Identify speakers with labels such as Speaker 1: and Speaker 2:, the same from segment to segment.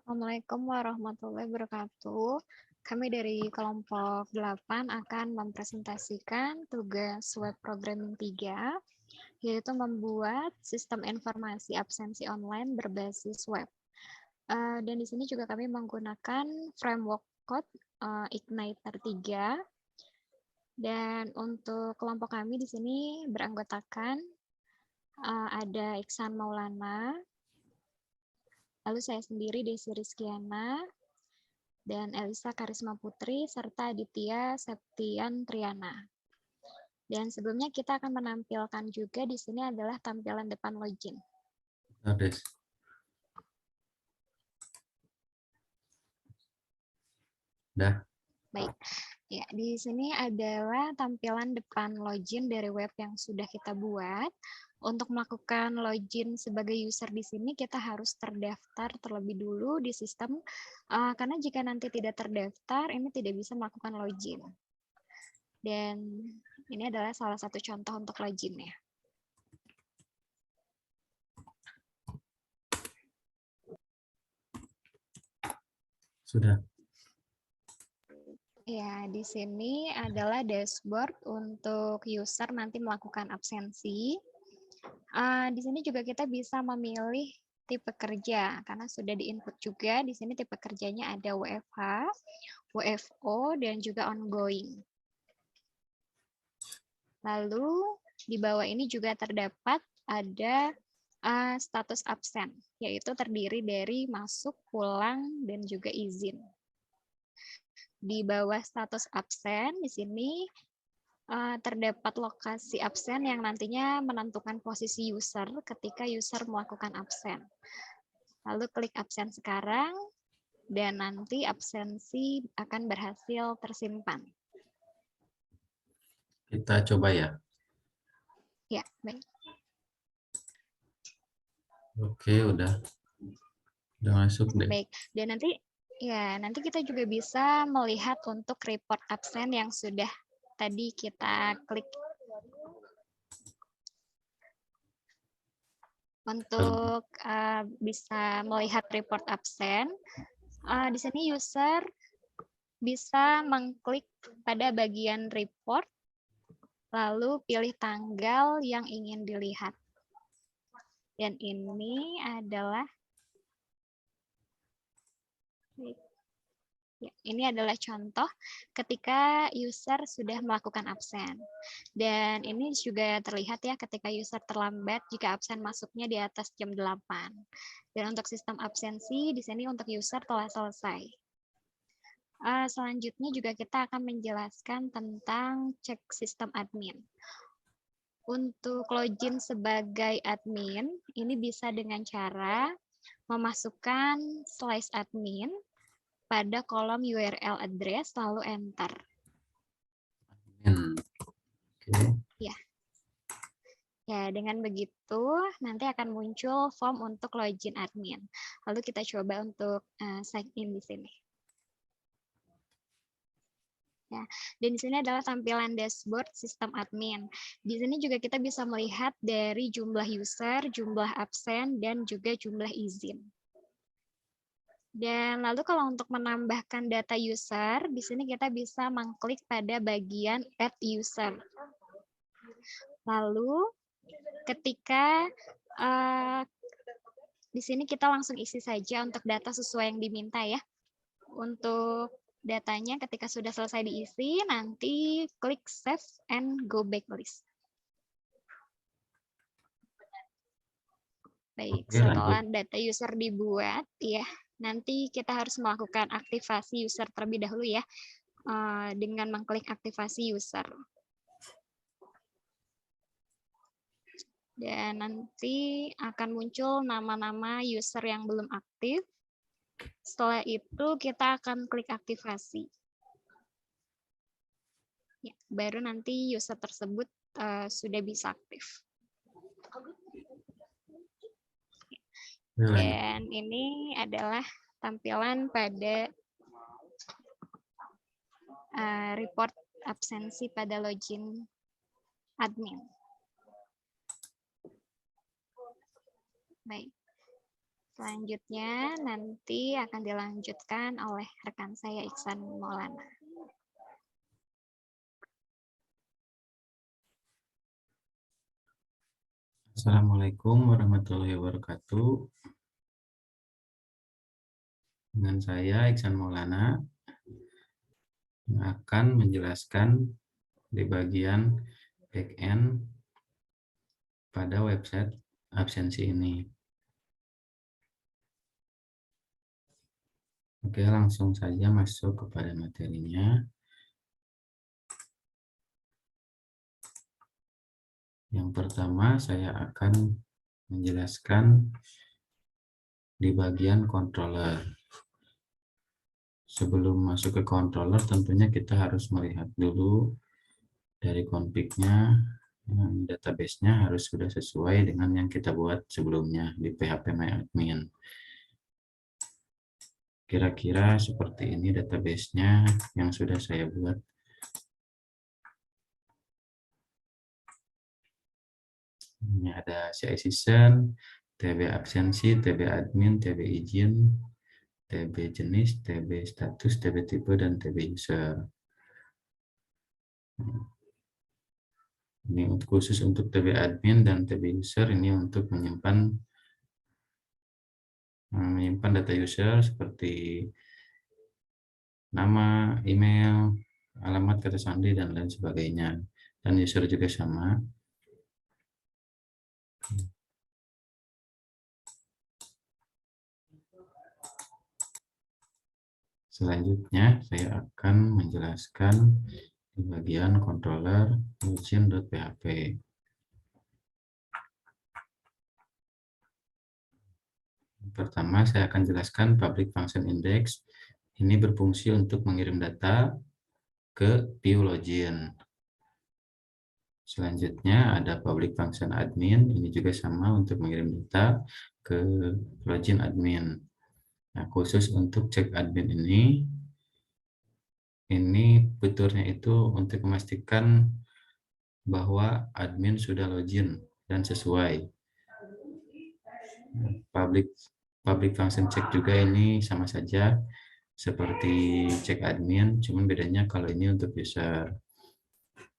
Speaker 1: Assalamualaikum warahmatullahi wabarakatuh. Kami dari kelompok 8 akan mempresentasikan tugas web programming 3, yaitu membuat sistem informasi absensi online berbasis web. Dan di sini juga kami menggunakan framework code Igniter 3. Dan untuk kelompok kami di sini beranggotakan ada Iksan Maulana, lalu saya sendiri Desi Rizkiana, dan Elisa Karisma Putri, serta Aditya Septian Triana. Dan sebelumnya kita akan menampilkan juga di sini adalah tampilan depan login.
Speaker 2: Dah.
Speaker 1: Baik, ya di sini adalah tampilan depan login dari web yang sudah kita buat. Untuk melakukan login sebagai user di sini kita harus terdaftar terlebih dulu di sistem, karena jika nanti tidak terdaftar ini tidak bisa melakukan login. Dan ini adalah salah satu contoh untuk login ya.
Speaker 2: Sudah.
Speaker 1: Ya, di sini adalah dashboard untuk user nanti melakukan absensi. Di sini juga kita bisa memilih tipe kerja karena sudah di-input juga. Di sini tipe kerjanya ada WFH, WFO, dan juga ongoing. Lalu di bawah ini juga terdapat ada status absen, yaitu terdiri dari masuk, pulang, dan juga izin. Di bawah status absen di sini terdapat lokasi absen yang nantinya menentukan posisi user ketika user melakukan absen. Lalu klik absen sekarang dan nanti absensi akan berhasil tersimpan.
Speaker 2: Kita coba ya.
Speaker 1: Ya, baik.
Speaker 2: Oke, udah masuk deh.
Speaker 1: Baik, dan nanti kita juga bisa melihat untuk report absen yang sudah tadi kita klik. Untuk bisa melihat report absen, di sini user bisa mengklik pada bagian report, lalu pilih tanggal yang ingin dilihat. Dan ini adalah contoh ketika user sudah melakukan absen. Dan ini juga terlihat ya ketika user terlambat jika absen masuknya di atas jam 8. Dan untuk sistem absensi di sini untuk user telah selesai. Selanjutnya juga kita akan menjelaskan tentang cek sistem admin. Untuk login sebagai admin, ini bisa dengan cara memasukkan slice admin pada kolom URL address, lalu enter. Ya. Ya, dengan begitu nanti akan muncul form untuk login admin. Lalu kita coba untuk sign in di sini. Ya, dan di sini adalah tampilan dashboard sistem admin. Di sini juga kita bisa melihat dari jumlah user, jumlah absen, dan juga jumlah izin. Dan lalu kalau untuk menambahkan data user, di sini kita bisa mengklik pada bagian add user. Lalu ketika di sini kita langsung isi saja untuk data sesuai yang diminta ya. Untuk datanya ketika sudah selesai diisi, nanti klik save and go back list. Baik, setelah data user dibuat, ya, nanti kita harus melakukan aktivasi user terlebih dahulu ya, dengan mengklik aktivasi user. Dan nanti akan muncul nama-nama user yang belum aktif. Setelah itu kita akan klik aktivasi. Ya, baru nanti user tersebut sudah bisa aktif. Dan ini adalah tampilan pada report absensi pada login admin. Baik. Selanjutnya nanti akan dilanjutkan oleh rekan saya Iksan Maulana.
Speaker 2: Assalamualaikum warahmatullahi wabarakatuh. Dengan saya Iksan Maulana yang akan menjelaskan di bagian back-end pada website absensi ini. Oke, langsung saja masuk kepada materinya. Yang pertama, saya akan menjelaskan di bagian controller. Sebelum masuk ke controller, tentunya kita harus melihat dulu dari config-nya, database-nya harus sudah sesuai dengan yang kita buat sebelumnya di phpMyAdmin. Kira-kira seperti ini database-nya yang sudah saya buat. Ini ada CI season, TB absensi, TB admin, TB izin, TB jenis, TB status, TB tipe, dan TB user. Ini khusus untuk TB admin dan TB user, ini untuk menyimpan data user seperti nama, email, alamat, kata sandi, dan lain sebagainya. Dan user juga sama. Selanjutnya, saya akan menjelaskan di bagian controller login.php. Pertama, saya akan jelaskan public function index. Ini berfungsi untuk mengirim data ke view login. Selanjutnya ada public function admin. Ini juga sama untuk mengirim data ke login admin. Nah, khusus untuk cek admin ini fiturnya itu untuk memastikan bahwa admin sudah login dan sesuai. Public function check juga ini sama saja seperti cek admin, cuman bedanya kalau ini untuk user.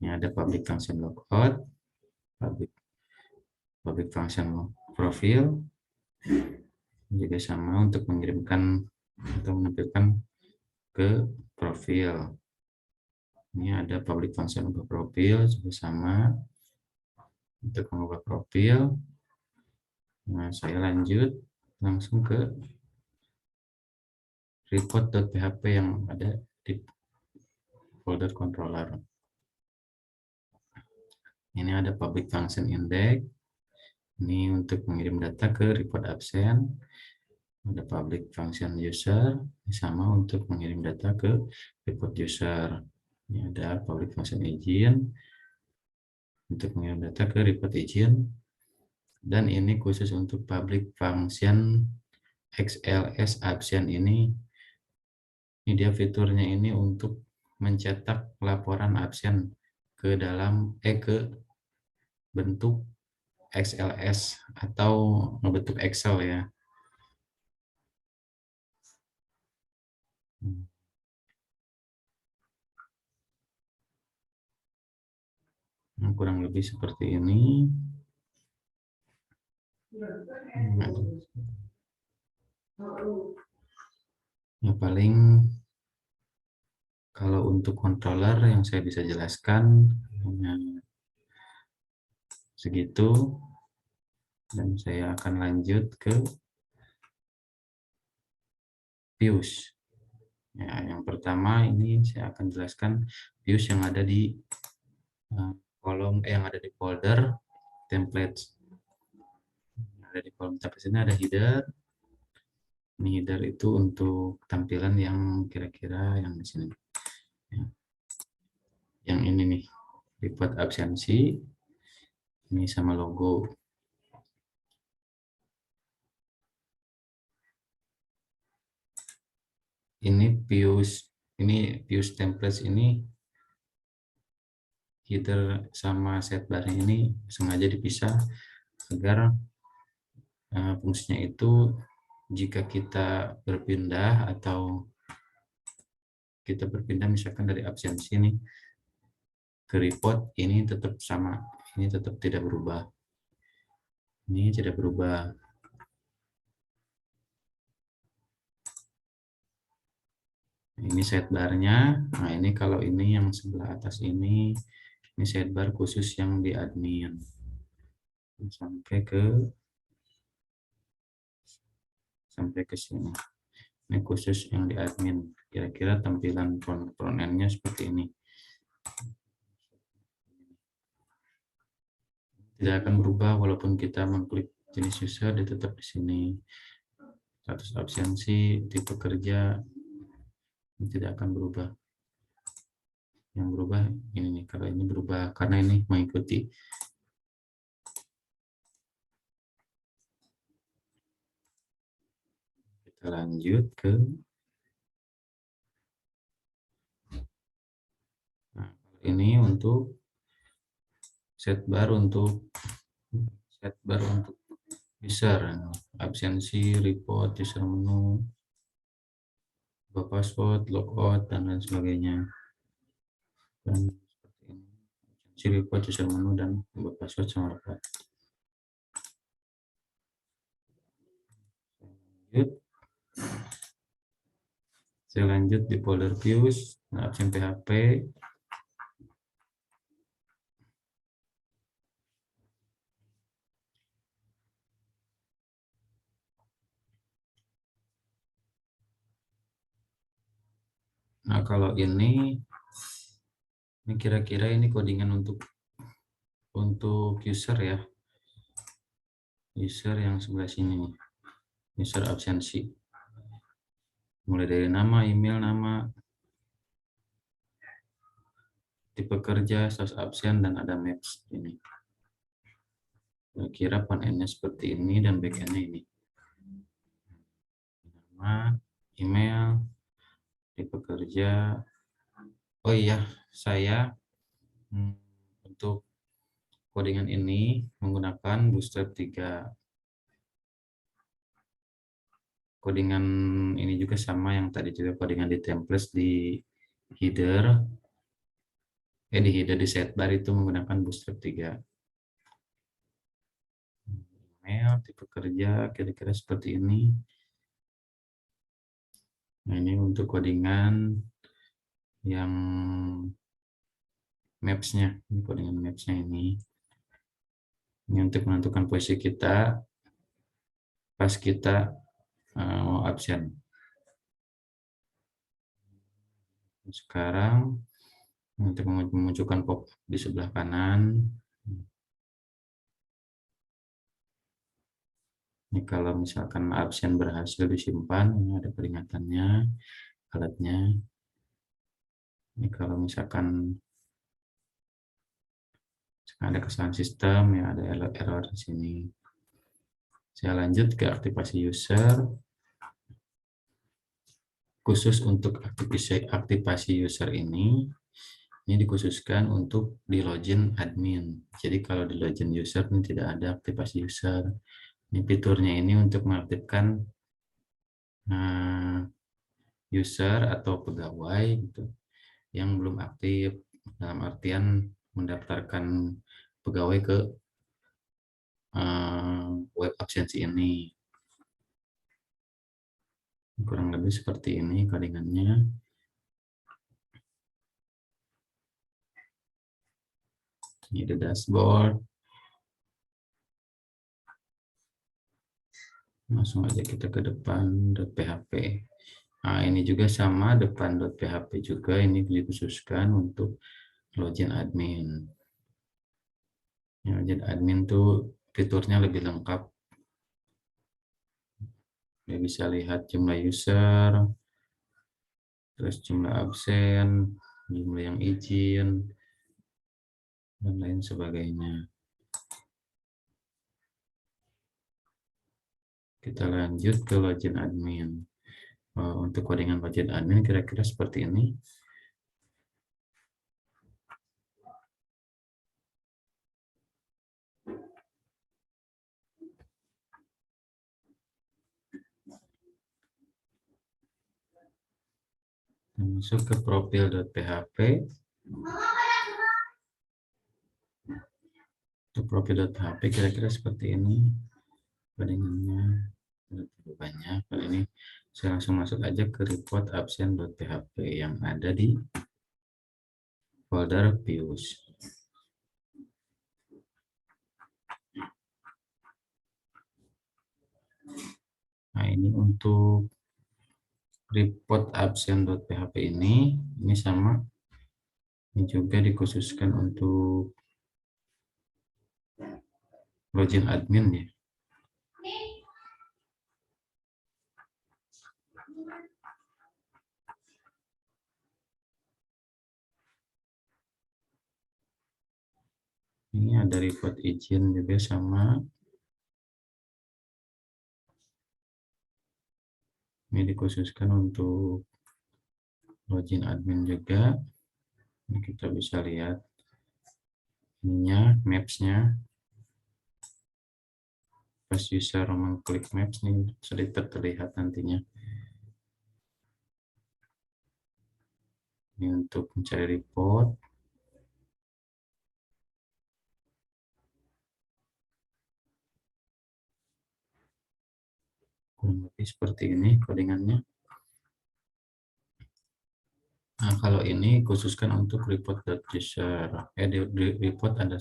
Speaker 2: Ini ada public function logout, public function profile, juga sama untuk mengirimkan atau menampilkan ke profil. Ini ada public function ubah profil, juga sama untuk mengubah profil. Nah, saya lanjut langsung ke report.php yang ada di folder controller. Ini ada public function index. Ini untuk mengirim data ke report absent. Ada public function user, sama untuk mengirim data ke report user. Ini ada public function agent untuk mengirim data ke report agent. Dan ini khusus untuk public function XLS absent ini dia fiturnya ini untuk mencetak laporan absen ke dalam ke bentuk XLS atau bentuk Excel ya. Nah, kurang lebih seperti ini. Ya, paling kalau untuk controller yang saya bisa jelaskan hanya segitu, dan saya akan lanjut ke views. Ya, yang pertama ini saya akan jelaskan views yang ada di kolom yang ada di folder templates. Ada di kolom templates ini ada header. Ini header itu untuk tampilan yang kira-kira yang di sini. Ya. Yang ini nih, report absensi. Ini sama logo. Ini views templates ini header sama setbar ini sengaja dipisah agar fungsinya itu jika kita berpindah atau kita berpindah misalkan dari absensi ini ke report, ini tetap sama, ini tetap tidak berubah, ini tidak berubah. Ini sidebar-nya. Nah, ini kalau ini yang sebelah atas ini sidebar khusus yang di admin. Sampai ke sini. Ini khusus yang di admin. Kira-kira tampilan front end-nya seperti ini. Tidak akan berubah walaupun kita mengklik jenis user, dia tetap di sini. Status absensi, tipe kerja, ini tidak akan berubah. Yang berubah ini nih, kalau ini berubah karena ini mengikuti. Kita lanjut ke ini untuk sidebar untuk user, absensi, report, user menu, password, logout, dan lain sebagainya. Dan seperti ini, absensi, report, user menu, dan password sama logout. Saya lanjut di folder views, absen PHP. Nah, kalau ini kira-kira ini codingan untuk user ya. User yang sebelah sini, user absensi. Mulai dari nama, email, nama, tipe kerja, status absen, dan ada maps ini. Kira-kira front end-nya seperti ini dan back end-nya ini. Nama, email, tipe kerja. Oh iya, saya untuk codingan ini menggunakan Bootstrap 3. Codingan ini juga sama yang tadi juga, codingan di templates di header. Di header di sidebar itu menggunakan Bootstrap 3. Email, tipe kerja, kira-kira seperti ini. Nah, ini untuk codingan yang maps-nya, ini codingan maps-nya ini. Ini untuk menentukan posisi kita pas kita mau absen. Sekarang untuk memunculkan pop di sebelah kanan. Ini kalau misalkan absen berhasil disimpan, ini ada peringatannya, alatnya. Ini kalau misalkan ada kesalahan sistem, ya ada error di sini. Saya lanjut ke aktivasi user. Khusus untuk aktivasi user ini dikhususkan untuk di login admin. Jadi kalau di login user ini tidak ada aktivasi user. Ini fiturnya ini untuk mengaktifkan user atau pegawai gitu yang belum aktif, dalam artian mendaftarkan pegawai ke web absensi ini. Kurang lebih seperti ini codingannya. Ini ada dashboard. Langsung aja kita ke depan.php. Nah, ini juga sama, depan.php juga ini dikhususkan untuk login admin. Login admin tuh fiturnya lebih lengkap. Dia bisa lihat jumlah user, terus jumlah absen, jumlah yang izin, dan lain sebagainya. Kita lanjut ke login admin. Untuk codingan login admin kira-kira seperti ini. Masuk ke profil.php. Untuk profil.php kira-kira seperti ini paddingannya, terlalu banyak. Kali ini saya langsung masuk aja ke report absen.php yang ada di folder views. Nah, ini untuk report absen.php ini sama, ini juga dikhususkan untuk login admin ya. Ini ada report izin juga sama. Ini dikhususkan untuk login admin juga. Ini kita bisa lihat ininya, maps-nya. Pas user mengklik maps nih sedikit terlihat nantinya. Ini untuk mencari report. Kurang lebih seperti ini codingannya. Nah, kalau ini khususkan untuk report.user. Report ada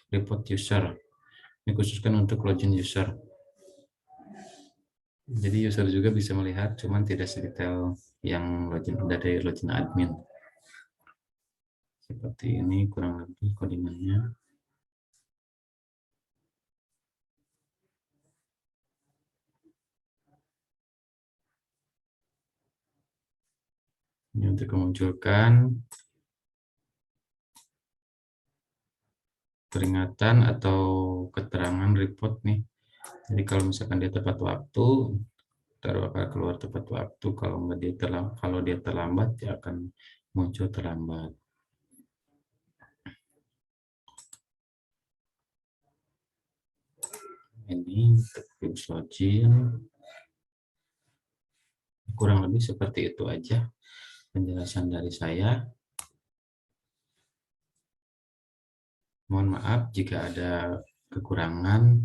Speaker 2: report user. Ini khususkan untuk login user. Jadi user juga bisa melihat, cuman tidak sedetail yang login dari login admin. Seperti ini kurang lebih codingannya. Ini untuk memunculkan peringatan atau keterangan report nih. Jadi kalau misalkan dia tepat waktu, bakal keluar tepat waktu. Kalau dia terlambat, dia akan muncul terlambat. Ini untuk views login. Kurang lebih seperti itu aja penjelasan dari saya. Mohon maaf jika ada kekurangan.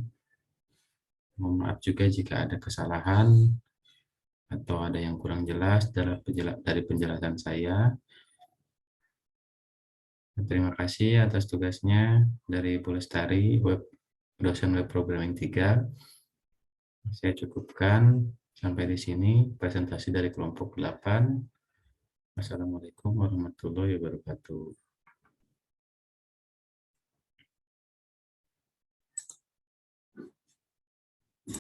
Speaker 2: Mohon maaf juga jika ada kesalahan atau ada yang kurang jelas dari penjelasan saya. Terima kasih atas tugasnya dari Bu Lestari, dosen web programming 3. Saya cukupkan sampai di sini presentasi dari kelompok 8. Wassalamualaikum warahmatullahi wabarakatuh.